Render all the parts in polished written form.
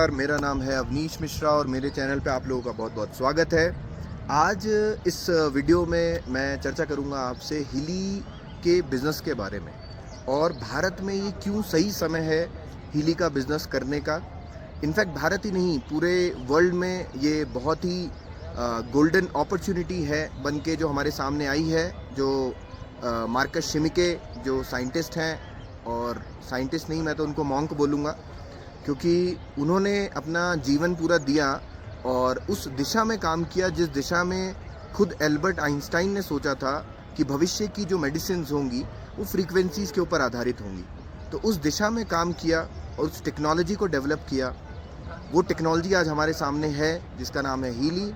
नमस्कार, मेरा नाम है अवनीश मिश्रा और मेरे चैनल पे आप लोगों का बहुत बहुत स्वागत है। आज इस वीडियो में मैं चर्चा करूंगा आपसे हिली के बिज़नेस के बारे में और भारत में ये क्यों सही समय है हिली का बिज़नेस करने का। इनफैक्ट भारत ही नहीं, पूरे वर्ल्ड में ये बहुत ही गोल्डन अपॉर्चुनिटी है बन के जो हमारे सामने आई है। जो मार्कस शिमिके जो साइंटिस्ट हैं, और साइंटिस्ट नहीं, मैं तो उनको मॉन्क बोलूँगा, क्योंकि उन्होंने अपना जीवन पूरा दिया और उस दिशा में काम किया जिस दिशा में खुद एल्बर्ट आइंस्टाइन ने सोचा था कि भविष्य की जो मेडिसिन्स होंगी वो फ्रीक्वेंसीज़ के ऊपर आधारित होंगी। तो उस दिशा में काम किया और उस टेक्नोलॉजी को डेवलप किया। वो टेक्नोलॉजी आज हमारे सामने है जिसका नाम है हीली,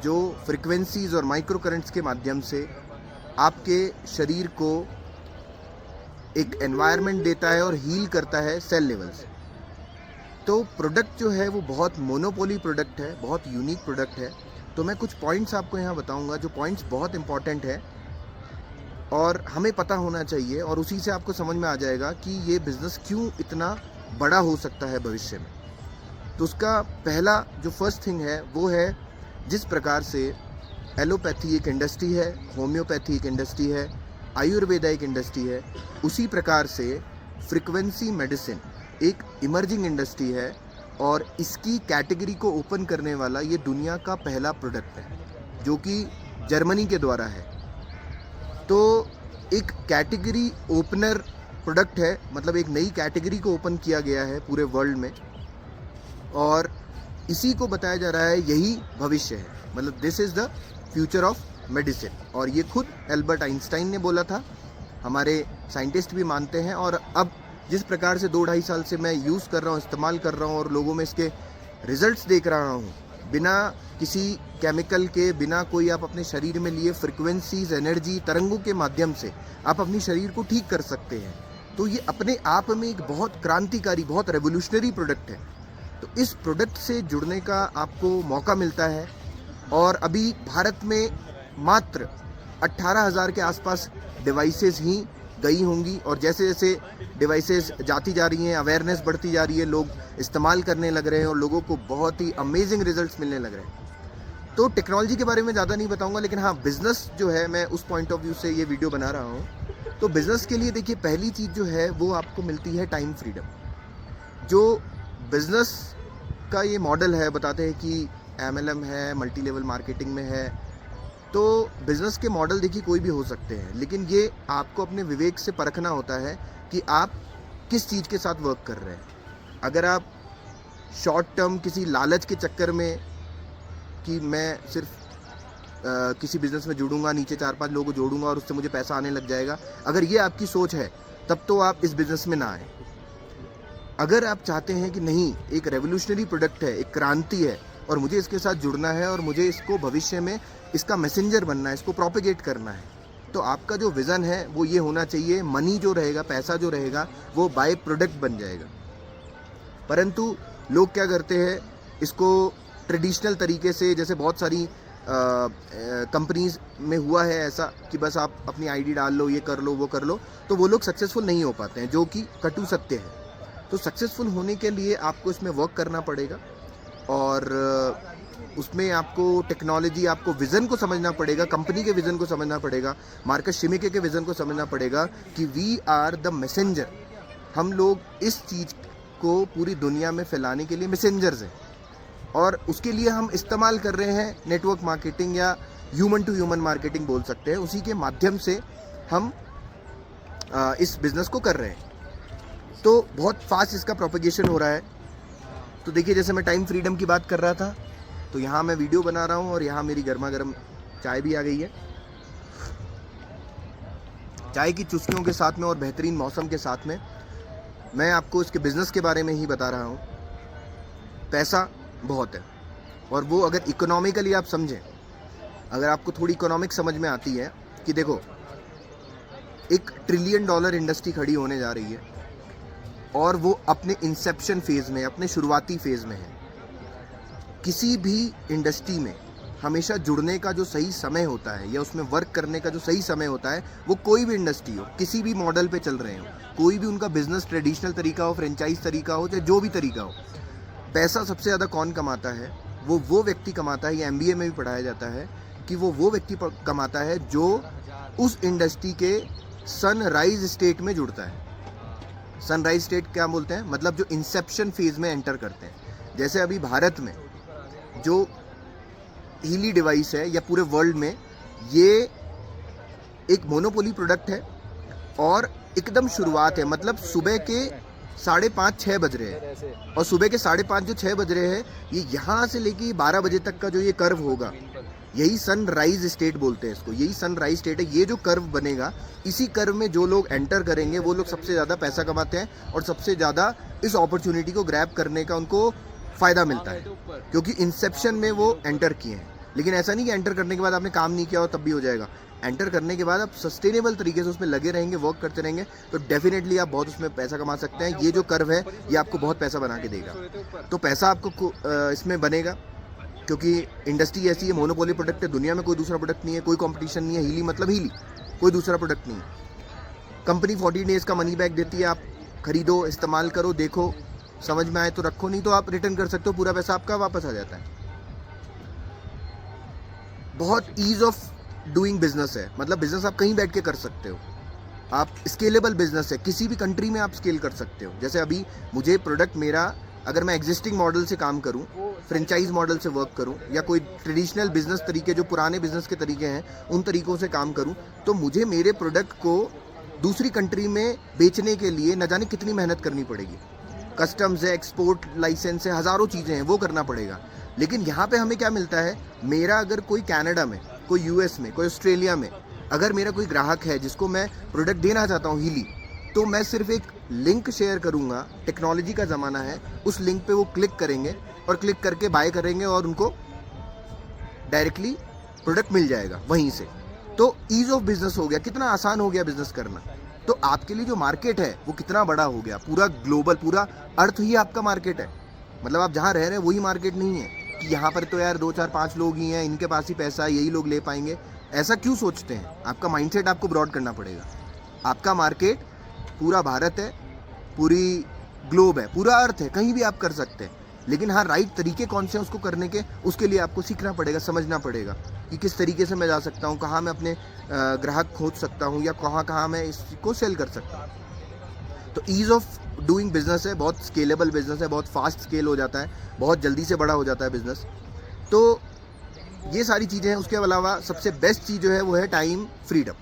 जो फ्रीक्वेंसीज़ और माइक्रो करंट्स के माध्यम से आपके शरीर को एक एनवायरनमेंट देता है और हील करता है सेल लेवल से। तो प्रोडक्ट जो है वो बहुत मोनोपोली प्रोडक्ट है, बहुत यूनिक प्रोडक्ट है। तो मैं कुछ पॉइंट्स आपको यहाँ बताऊँगा जो पॉइंट्स बहुत इंपॉर्टेंट है और हमें पता होना चाहिए, और उसी से आपको समझ में आ जाएगा कि ये बिज़नेस क्यों इतना बड़ा हो सकता है भविष्य में। तो उसका पहला जो फर्स्ट थिंग है वो है, जिस प्रकार से एलोपैथी एक इंडस्ट्री है, होम्योपैथी एक इंडस्ट्री है, आयुर्वेदा एक इंडस्ट्री है, उसी प्रकार से फ्रीक्वेंसी मेडिसिन एक इमर्जिंग इंडस्ट्री है और इसकी कैटेगरी को ओपन करने वाला ये दुनिया का पहला प्रोडक्ट है जो कि जर्मनी के द्वारा है। तो एक कैटेगरी ओपनर प्रोडक्ट है, मतलब एक नई कैटेगरी को ओपन किया गया है पूरे वर्ल्ड में, और इसी को बताया जा रहा है यही भविष्य है, मतलब this is the future of medicine. और ये खुद एल्बर्ट आइंस्टाइन ने बोला था, हमारे साइंटिस्ट भी मानते हैं। और अब जिस प्रकार से 2-2.5 साल से मैं यूज़ कर रहा हूँ, इस्तेमाल कर रहा हूँ और लोगों में इसके रिजल्ट्स देख रहा हूँ, बिना किसी केमिकल के, बिना कोई आप अपने शरीर में लिए फ्रीक्वेंसीज, एनर्जी, तरंगों के माध्यम से आप अपनी शरीर को ठीक कर सकते हैं। तो ये अपने आप में एक बहुत क्रांतिकारी, बहुत रेवोल्यूशनरी प्रोडक्ट है। तो इस प्रोडक्ट से जुड़ने का आपको मौका मिलता है। और अभी भारत में मात्र 18,000 के आसपास डिवाइसेस ही गई होंगी, और जैसे जैसे डिवाइसेस जाती जा रही हैं, अवेयरनेस बढ़ती जा रही है, लोग इस्तेमाल करने लग रहे हैं और लोगों को बहुत ही अमेजिंग रिजल्ट्स मिलने लग रहे हैं। तो टेक्नोलॉजी के बारे में ज़्यादा नहीं बताऊंगा, लेकिन हाँ, बिज़नेस जो है, मैं उस पॉइंट ऑफ व्यू से ये वीडियो बना रहा हूँ। तो बिज़नेस के लिए देखिए, पहली चीज़ जो है वो आपको मिलती है टाइम फ्रीडम। जो बिज़नेस का ये मॉडल है, बताते हैं कि MLM है, मल्टी लेवल मार्केटिंग में है। तो बिज़नेस के मॉडल देखिए कोई भी हो सकते हैं, लेकिन ये आपको अपने विवेक से परखना होता है कि आप किस चीज़ के साथ वर्क कर रहे हैं। अगर आप शॉर्ट टर्म किसी लालच के चक्कर में कि मैं सिर्फ किसी बिज़नेस में जुड़ूंगा, नीचे 4-5 लोगों को जोड़ूंगा और उससे मुझे पैसा आने लग जाएगा, अगर ये आपकी सोच है, तब तो आप इस बिज़नेस में ना आए। अगर आप चाहते हैं कि नहीं, एक रेवोल्यूशनरी प्रोडक्ट है, एक क्रांति है, और मुझे इसके साथ जुड़ना है और मुझे इसको भविष्य में इसका मैसेंजर बनना है, इसको प्रोपेगेट करना है, तो आपका जो विज़न है वो ये होना चाहिए, मनी जो रहेगा, पैसा जो रहेगा, वो बाय प्रोडक्ट बन जाएगा। परंतु लोग क्या करते हैं, इसको ट्रेडिशनल तरीके से, जैसे बहुत सारी कंपनीज में हुआ है ऐसा कि बस आप अपनी आईडी डाल लो, ये कर लो, वो कर लो, तो वो लोग सक्सेसफुल नहीं हो पाते हैं, जो कि कटु सत्य है। तो सक्सेसफुल होने के लिए आपको इसमें वर्क करना पड़ेगा, और उसमें आपको टेक्नोलॉजी, आपको विज़न को समझना पड़ेगा, कंपनी के विज़न को समझना पड़ेगा, मार्कस शिमिके के विज़न को समझना पड़ेगा कि वी आर द मैसेंजर। हम लोग इस चीज़ को पूरी दुनिया में फैलाने के लिए मैसेंजर्स हैं, और उसके लिए हम इस्तेमाल कर रहे हैं नेटवर्क मार्केटिंग, या ह्यूमन टू ह्यूमन मार्केटिंग बोल सकते हैं। उसी के माध्यम से हम इस बिज़नेस को कर रहे हैं। तो बहुत फास्ट इसका प्रोपेगेशन हो रहा है। तो देखिए, जैसे मैं टाइम फ्रीडम की बात कर रहा था, तो यहाँ मैं वीडियो बना रहा हूँ और यहाँ मेरी गर्मा गर्म चाय भी आ गई है। चाय की चुस्कियों के साथ में और बेहतरीन मौसम के साथ में मैं आपको इसके बिज़नेस के बारे में ही बता रहा हूँ। पैसा बहुत है, और वो अगर इकोनॉमिकली आप समझें, अगर आपको थोड़ी इकोनॉमिक समझ में आती है कि देखो, $1 ट्रिलियन इंडस्ट्री खड़ी होने जा रही है, और वो अपने इंसेप्शन फेज़ में, अपने शुरुआती फेज़ में है। किसी भी इंडस्ट्री में हमेशा जुड़ने का जो सही समय होता है, या उसमें वर्क करने का जो सही समय होता है, वो कोई भी इंडस्ट्री हो, किसी भी मॉडल पे चल रहे हो, कोई भी उनका बिज़नेस ट्रेडिशनल तरीका हो, फ्रेंचाइज तरीका हो, चाहे जो भी तरीका हो, पैसा सबसे ज़्यादा कौन कमाता है? वो व्यक्ति कमाता है, ये MBA में भी पढ़ाया जाता है कि वो व्यक्ति कमाता है जो उस इंडस्ट्री के सनराइज स्टेट में जुड़ता है। सनराइज स्टेट क्या बोलते हैं? मतलब जो इंसेप्शन फेज में एंटर करते हैं। जैसे अभी भारत में जो हीली डिवाइस है या पूरे वर्ल्ड में ये एक मोनोपोली प्रोडक्ट है और एकदम शुरुआत है। मतलब सुबह के 5:30-6 बज रहे हैं और सुबह के 5:30 जो 6 बज रहे हैं, ये यहाँ से लेके 12 बजे तक का जो ये कर्व होगा, यही सनराइज स्टेट बोलते हैं इसको। यही सनराइज स्टेट है। ये जो कर्व बनेगा, इसी कर्व में जो लोग एंटर करेंगे वो लोग सबसे ज़्यादा पैसा कमाते हैं और सबसे ज़्यादा इस अपॉर्चुनिटी को ग्रैब करने का उनको फ़ायदा मिलता है, क्योंकि इंसेप्शन में वो एंटर किए हैं। लेकिन ऐसा नहीं कि एंटर करने के बाद आपने काम नहीं किया हो तब भी हो जाएगा। एंटर करने के बाद आप सस्टेनेबल तरीके से उसमें लगे रहेंगे, वर्क करते रहेंगे, तो डेफिनेटली आप बहुत उसमें पैसा कमा सकते हैं। ये जो कर्व है ये आपको बहुत पैसा बना के देगा। तो पैसा आपको इसमें बनेगा, क्योंकि इंडस्ट्री ऐसी है, मोनोपोली प्रोडक्ट है, दुनिया में कोई दूसरा प्रोडक्ट नहीं है, कोई कंपटीशन नहीं है। हीली मतलब हीली, कोई दूसरा प्रोडक्ट नहीं है। कंपनी 40 डेज़ का मनी बैक देती है, आप खरीदो, इस्तेमाल करो, देखो, समझ में आए तो रखो, नहीं तो आप रिटर्न कर सकते हो, पूरा पैसा आपका वापस आ जाता है। बहुत ईज ऑफ डूइंग बिजनेस है, मतलब बिजनेस आप कहीं बैठ के कर सकते हो। आप स्केलेबल बिजनेस है, किसी भी कंट्री में आप स्केल कर सकते हो। जैसे अभी मुझे प्रोडक्ट मेरा, अगर मैं एग्जिस्टिंग मॉडल से काम करूं, फ्रेंचाइज मॉडल से वर्क करूं, या कोई ट्रेडिशनल बिजनेस तरीके जो पुराने बिजनेस के तरीके हैं उन तरीकों से काम करूं, तो मुझे मेरे प्रोडक्ट को दूसरी कंट्री में बेचने के लिए न जाने कितनी मेहनत करनी पड़ेगी। कस्टम्स है, एक्सपोर्ट लाइसेंस है, हज़ारों चीज़ें हैं, वो करना पड़ेगा। लेकिन यहाँ पे हमें क्या मिलता है? मेरा अगर कोई कनाडा में, कोई US में, कोई ऑस्ट्रेलिया में अगर मेरा कोई ग्राहक है जिसको मैं प्रोडक्ट देना चाहता हूँ हीली, तो मैं सिर्फ एक लिंक शेयर करूँगा। टेक्नोलॉजी का ज़माना है, उस लिंक पे वो क्लिक करेंगे और क्लिक करके बाय करेंगे और उनको डायरेक्टली प्रोडक्ट मिल जाएगा वहीं से। तो ईज़ ऑफ बिजनेस हो गया, कितना आसान हो गया बिजनेस करना। तो आपके लिए जो मार्केट है वो कितना बड़ा हो गया, पूरा ग्लोबल, पूरा अर्थ ही आपका मार्केट है। मतलब आप जहाँ रह रहे हैं वही मार्केट नहीं है कि यहाँ पर तो यार 2 4 5 लोग ही हैं, इनके पास ही पैसा है, यही लोग ले पाएंगे। ऐसा क्यों सोचते हैं? आपका माइंडसेट आपको ब्रॉड करना पड़ेगा। आपका मार्केट पूरा भारत है, पूरी ग्लोब है, पूरा अर्थ है, कहीं भी आप कर सकते हैं। लेकिन हाँ, राइट तरीके कौन से हैं उसको करने के, उसके लिए आपको सीखना पड़ेगा, समझना पड़ेगा कि किस तरीके से मैं जा सकता हूँ, कहाँ मैं अपने ग्राहक खोज सकता हूँ, या कहाँ मैं इसको सेल कर सकता हूँ। तो ईज़ ऑफ डूइंग बिजनेस है, बहुत स्केलेबल बिजनेस है, बहुत फास्ट स्केल हो जाता है, बहुत जल्दी से बड़ा हो जाता है बिजनेस। तो ये सारी चीज़ें हैं। उसके अलावा सबसे बेस्ट चीज़ जो है वो है टाइम फ्रीडम।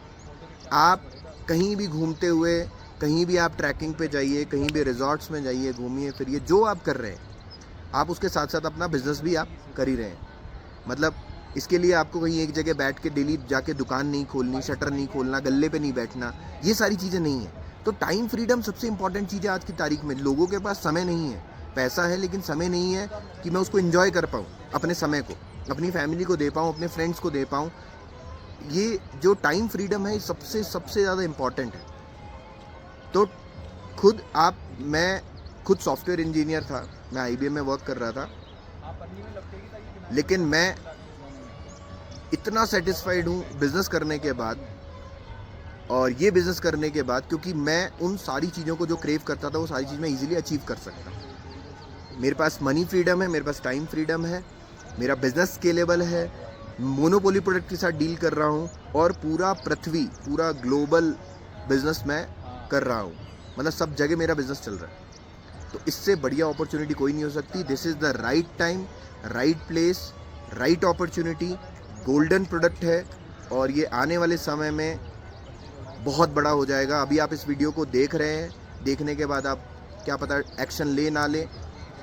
आप कहीं भी घूमते हुए, कहीं भी आप ट्रैकिंग पे जाइए, कहीं भी रिजॉर्ट्स में जाइए, घूमिए फिरिए, जो आप कर रहे हैं आप उसके साथ साथ अपना बिजनेस भी आप कर ही रहे हैं। मतलब इसके लिए आपको कहीं एक जगह बैठ के डेली जाके दुकान नहीं खोलनी, शटर नहीं खोलना, गल्ले पे नहीं बैठना, ये सारी चीज़ें नहीं है। तो टाइम फ्रीडम सबसे इंपॉर्टेंट चीज़ है आज की तारीख में। लोगों के पास समय नहीं है, पैसा है लेकिन समय नहीं है कि मैं उसको एंजॉय कर पाऊँ, अपने समय को अपनी फैमिली को दे पाऊँ, अपने फ्रेंड्स को दे पाऊँ। ये जो टाइम फ्रीडम है सबसे ज़्यादा इम्पॉर्टेंट है। तो मैं खुद सॉफ्टवेयर इंजीनियर था, मैं IBM में वर्क कर रहा था, लेकिन मैं इतना सेटिस्फाइड हूँ बिज़नेस करने के बाद और ये बिज़नेस करने के बाद, क्योंकि मैं उन सारी चीज़ों को जो क्रेव करता था वो सारी चीज़ मैं ईजिली अचीव कर सकता हूँ। मेरे पास मनी फ्रीडम है, मेरे पास टाइम फ्रीडम है, मेरा बिज़नेस स्केलेबल है, मोनोपोली प्रोडक्ट के साथ डील कर रहा हूँ और पूरा ग्लोबल बिज़नेस मैं कर रहा हूँ। मतलब सब जगह मेरा बिज़नेस चल रहा है। तो इससे बढ़िया अपॉर्चुनिटी कोई नहीं हो सकती। This is the right time, right place, right opportunity, golden product है और ये आने वाले समय में बहुत बड़ा हो जाएगा। अभी आप इस वीडियो को देख रहे हैं, देखने के बाद आप क्या पता एक्शन ले ना ले,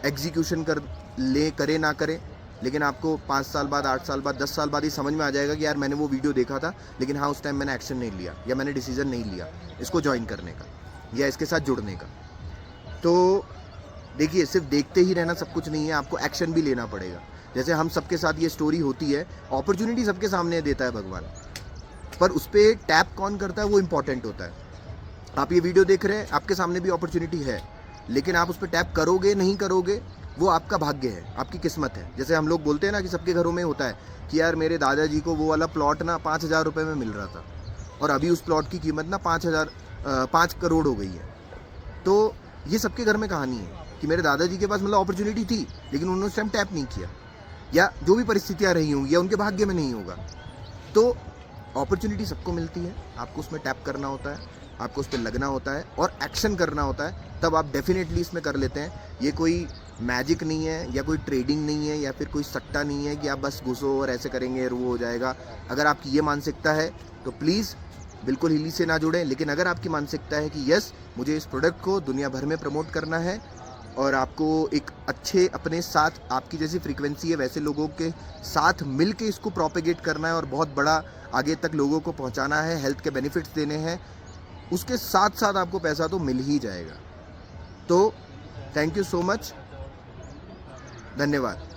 एग्जीक्यूशन करे ना करें, लेकिन आपको 5 साल बाद, 8 साल बाद, 10 साल बाद ही समझ में आ जाएगा कि यार मैंने वो वीडियो देखा था, लेकिन हाँ उस टाइम मैंने एक्शन नहीं लिया या मैंने डिसीजन नहीं लिया इसको ज्वाइन करने का या इसके साथ जुड़ने का। तो देखिए, सिर्फ देखते ही रहना सब कुछ नहीं है, आपको एक्शन भी लेना पड़ेगा। जैसे हम सबके साथ ये स्टोरी होती है, अपॉर्चुनिटी सबके सामने देता है भगवान, पर उस पर टैप कौन करता है वो इम्पॉर्टेंट होता है। आप ये वीडियो देख रहे हैं, आपके सामने भी अपॉर्चुनिटी है, लेकिन आप उस पर टैप करोगे नहीं करोगे वो आपका भाग्य है, आपकी किस्मत है। जैसे हम लोग बोलते हैं ना कि सबके घरों में होता है कि यार मेरे दादाजी को वो वाला प्लॉट ना 5,000 रुपये में मिल रहा था और अभी उस प्लॉट की कीमत ना 5 करोड़ हो गई है। तो ये सबके घर में कहानी है कि मेरे दादाजी के पास मतलब अपॉर्चुनिटी थी, लेकिन उन्होंने उस टाइम टैप नहीं किया, या जो भी परिस्थितियाँ रही होंगी या उनके भाग्य में नहीं होगा। तो अपॉर्चुनिटी सबको मिलती है, आपको उसमें टैप करना होता है, आपको उस पर लगना होता है और एक्शन करना होता है, तब आप डेफिनेटली इसमें कर लेते हैं। ये कोई मैजिक नहीं है या कोई ट्रेडिंग नहीं है या फिर कोई सट्टा नहीं है कि आप बस घुसो और ऐसे करेंगे और वो हो जाएगा। अगर आपकी ये मानसिकता है तो प्लीज़ बिल्कुल हिली से ना जुड़ें। लेकिन अगर आपकी मानसिकता है कि यस, मुझे इस प्रोडक्ट को दुनिया भर में प्रमोट करना है और आपको एक अच्छे अपने साथ आपकी जैसी फ्रीक्वेंसी है वैसे लोगों के साथ मिल के इसको प्रोपेगेट करना है और बहुत बड़ा आगे तक लोगों को पहुंचाना है, हेल्थ के बेनिफिट्स देने हैं, उसके साथ साथ आपको पैसा तो मिल ही जाएगा। तो थैंक यू सो मच, धन्यवाद।